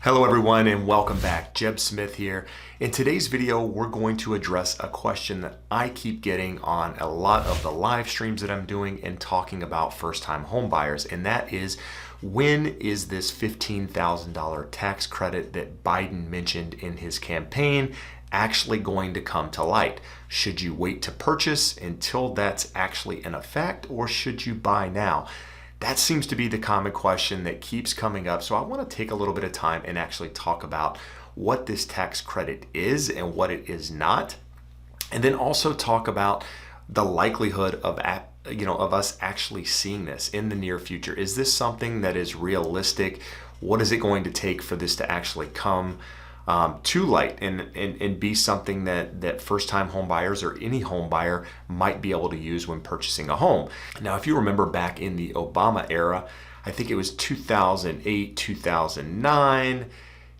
Hello everyone and welcome back. Jeb Smith here. In today's video, we're going to address a question that I keep getting on a lot of the live streams that I'm doing and talking about first-time home buyers, and that is, when is this $15,000 tax credit that Biden mentioned in his campaign actually going to come to light? Should you wait to purchase until that's actually in effect, or should you buy now? That seems to be the common question that keeps coming up. So I want to take a little bit of time and actually talk about what this tax credit is and what it is not. And then also talk about the likelihood of us actually seeing this in the near future. Is this something that is realistic? What is it going to take for this to actually come to light and be something that first-time home buyers or any home buyer might be able to use when purchasing a home? Now, if you remember back in the Obama era, I think it was 2008, 2009,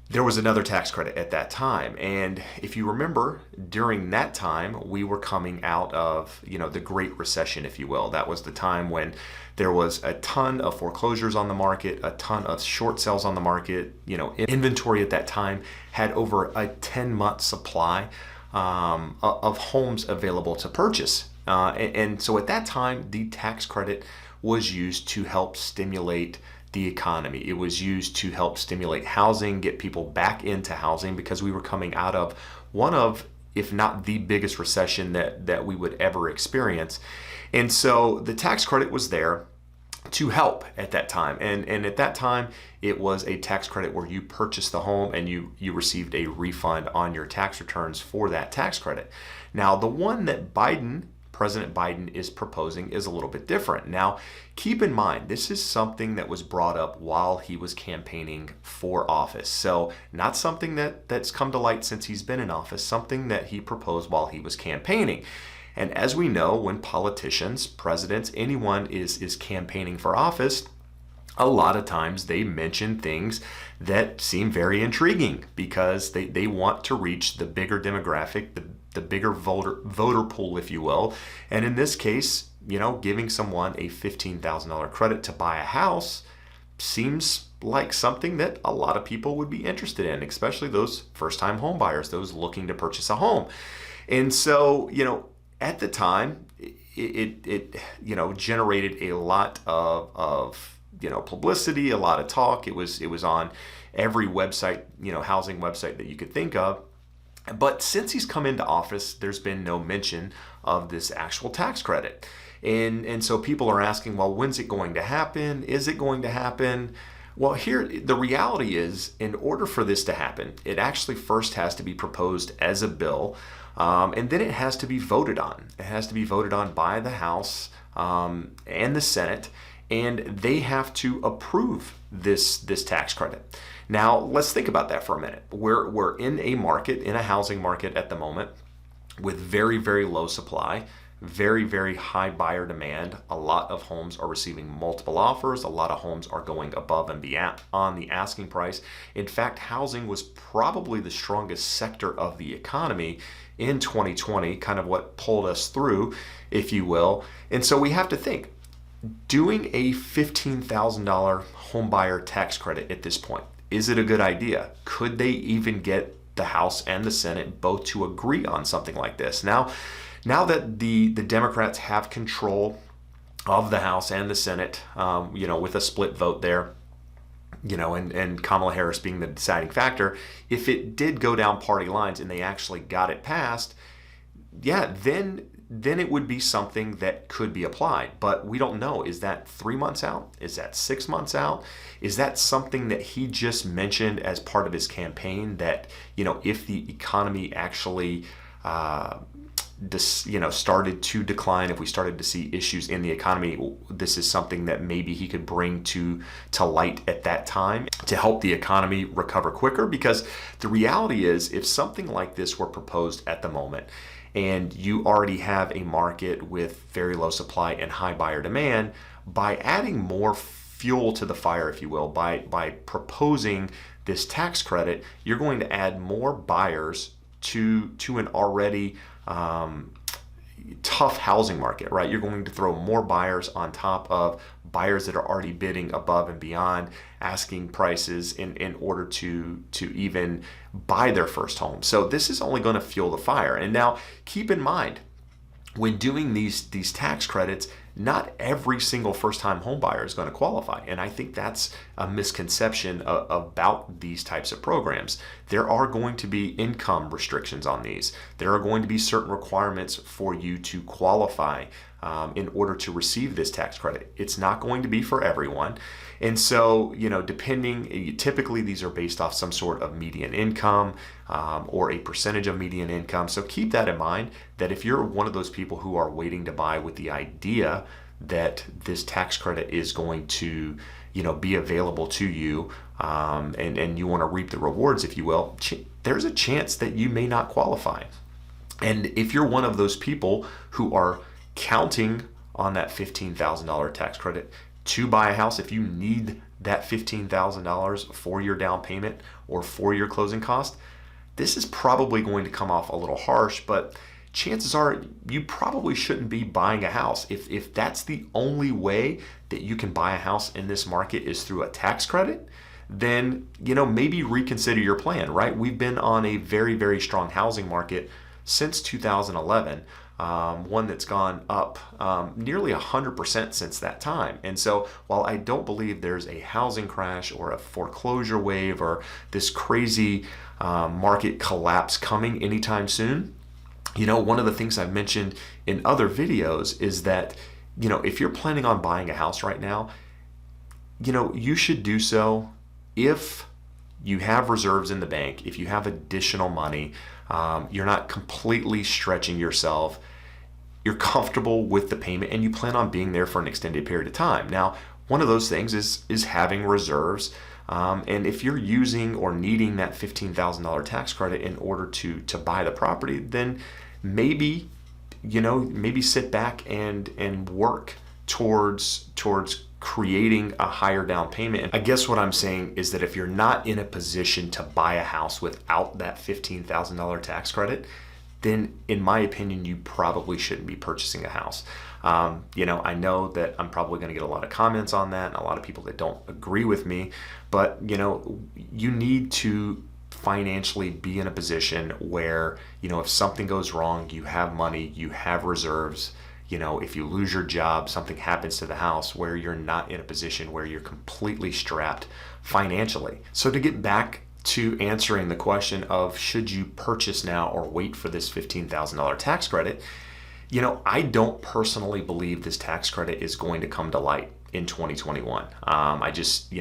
there was another tax credit at that time. And if you remember, during that time, we were coming out of, the Great Recession, if you will. That was the time when there was a ton of foreclosures on the market, a ton of short sales on the market. Inventory at that time had over a 10-month supply of homes available to purchase. And so at that time, the tax credit was used to help stimulate the economy. It was used to help stimulate housing, get people back into housing, because we were coming out of one of, if not the biggest recession that we would ever experience. And so the tax credit was there to help at that time. And at that time, it was a tax credit where you purchased the home and you received a refund on your tax returns for that tax credit. Now, the one that President Biden is proposing is a little bit different. Now, keep in mind, this is something that was brought up while he was campaigning for office. So not something that's come to light since he's been in office, something that he proposed while he was campaigning. And as we know, when politicians, presidents, anyone is campaigning for office, a lot of times they mention things that seem very intriguing because they want to reach the bigger demographic, the bigger voter pool, if you will. And in this case, giving someone a $15,000 credit to buy a house seems like something that a lot of people would be interested in, especially those first-time home buyers, those looking to purchase a home. And so, at the time, it generated a lot of publicity, a lot of talk. It was on every website, housing website that you could think of. But since he's come into office, there's been no mention of this actual tax credit. And so people are asking, well, when's it going to happen? Is it going to happen? Well, here, the reality is, in order for this to happen, it actually first has to be proposed as a bill, and then it has to be voted on. It has to be voted on by the House and the Senate, and they have to approve this tax credit. Now, let's think about that for a minute. We're in a housing market at the moment with very, very low supply, very, very high buyer demand. A lot of homes are receiving multiple offers. A lot of homes are going above and beyond on the asking price. In fact, housing was probably the strongest sector of the economy in 2020, kind of what pulled us through, if you will. And so we have to think, doing a $15,000 home buyer tax credit at this point, is it a good idea? Could they even get the House and the Senate both to agree on something like this? Now that the Democrats have control of the House and the Senate, with a split vote there, and Kamala Harris being the deciding factor, if it did go down party lines and they actually got it passed, then it would be something that could be applied. But we don't know. Is that 3 months out? Is that 6 months out? Is that something that he just mentioned as part of his campaign, that, if the economy actually started to decline, if we started to see issues in the economy, this is something that maybe he could bring to light at that time to help the economy recover quicker? Because the reality is, if something like this were proposed at the moment, and you already have a market with very low supply and high buyer demand, by adding more fuel to the fire, if you will, by proposing this tax credit, you're going to add more buyers to an already tough housing market, right? You're going to throw more buyers on top of buyers that are already bidding above and beyond asking prices in order to even buy their first home. So this is only going to fuel the fire. And now keep in mind, when doing these tax credits, not every single first-time home buyer is going to qualify. And I think that's a misconception about these types of programs. There are going to be income restrictions on these. There are going to be certain requirements for you to qualify in order to receive this tax credit. It's not going to be for everyone. And so, typically these are based off some sort of median income or a percentage of median income. So keep that in mind, that if you're one of those people who are waiting to buy with the idea that this tax credit is going to, be available to you and you want to reap the rewards, if you will, there's a chance that you may not qualify. And if you're one of those people who are counting on that $15,000 tax credit to buy a house, if you need that $15,000 for your down payment or for your closing cost, this is probably going to come off a little harsh, but chances are you probably shouldn't be buying a house. If that's the only way that you can buy a house in this market is through a tax credit, then maybe reconsider your plan, right? We've been on a very, very strong housing market since 2011. One that's gone up nearly 100% since that time. And so while I don't believe there's a housing crash or a foreclosure wave or this crazy market collapse coming anytime soon, one of the things I've mentioned in other videos is that, if you're planning on buying a house right now, you should do so if you have reserves in the bank, if you have additional money, you're not completely stretching yourself, you're comfortable with the payment, and you plan on being there for an extended period of time. Now, one of those things is having reserves. And if you're using or needing that $15,000 tax credit in order to buy the property, then maybe sit back and work towards creating a higher down payment. I guess what I'm saying is that if you're not in a position to buy a house without that $15,000 tax credit, then in my opinion, you probably shouldn't be purchasing a house. I know that I'm probably going to get a lot of comments on that and a lot of people that don't agree with me, but you need to financially be in a position where, if something goes wrong, you have money, you have reserves. If you lose your job, something happens to the house, where you're not in a position where you're completely strapped financially. So to get back to answering the question of should you purchase now or wait for this $15,000 tax credit, I don't personally believe this tax credit is going to come to light in 2021. I just,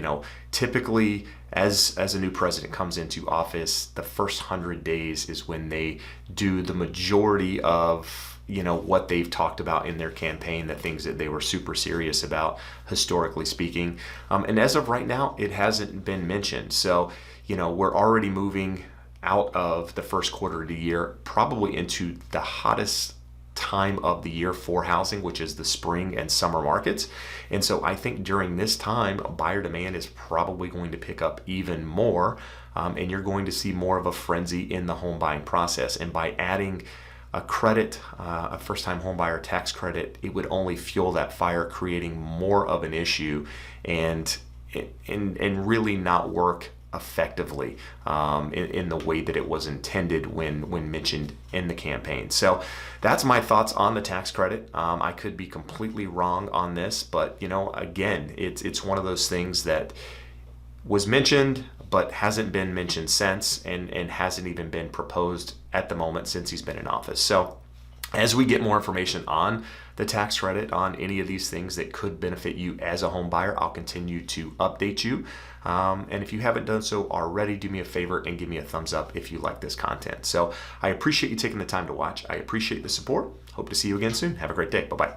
typically as a new president comes into office, the first 100 days is when they do the majority of what they've talked about in their campaign, the things that they were super serious about, historically speaking. And as of right now, it hasn't been mentioned. So, we're already moving out of the first quarter of the year, probably into the hottest time of the year for housing, which is the spring and summer markets. And so I think during this time, buyer demand is probably going to pick up even more, and you're going to see more of a frenzy in the home buying process. And by adding a credit, a first-time home buyer tax credit, it would only fuel that fire, creating more of an issue and really not work effectively in the way that it was intended when mentioned in the campaign. So that's my thoughts on the tax credit. I could be completely wrong on this, but again, it's one of those things that was mentioned but hasn't been mentioned since and hasn't even been proposed at the moment since he's been in office. So as we get more information on the tax credit, on any of these things that could benefit you as a home buyer, I'll continue to update you. And if you haven't done so already, do me a favor and give me a thumbs up if you like this content. So I appreciate you taking the time to watch. I appreciate the support. Hope to see you again soon. Have a great day. Bye-bye.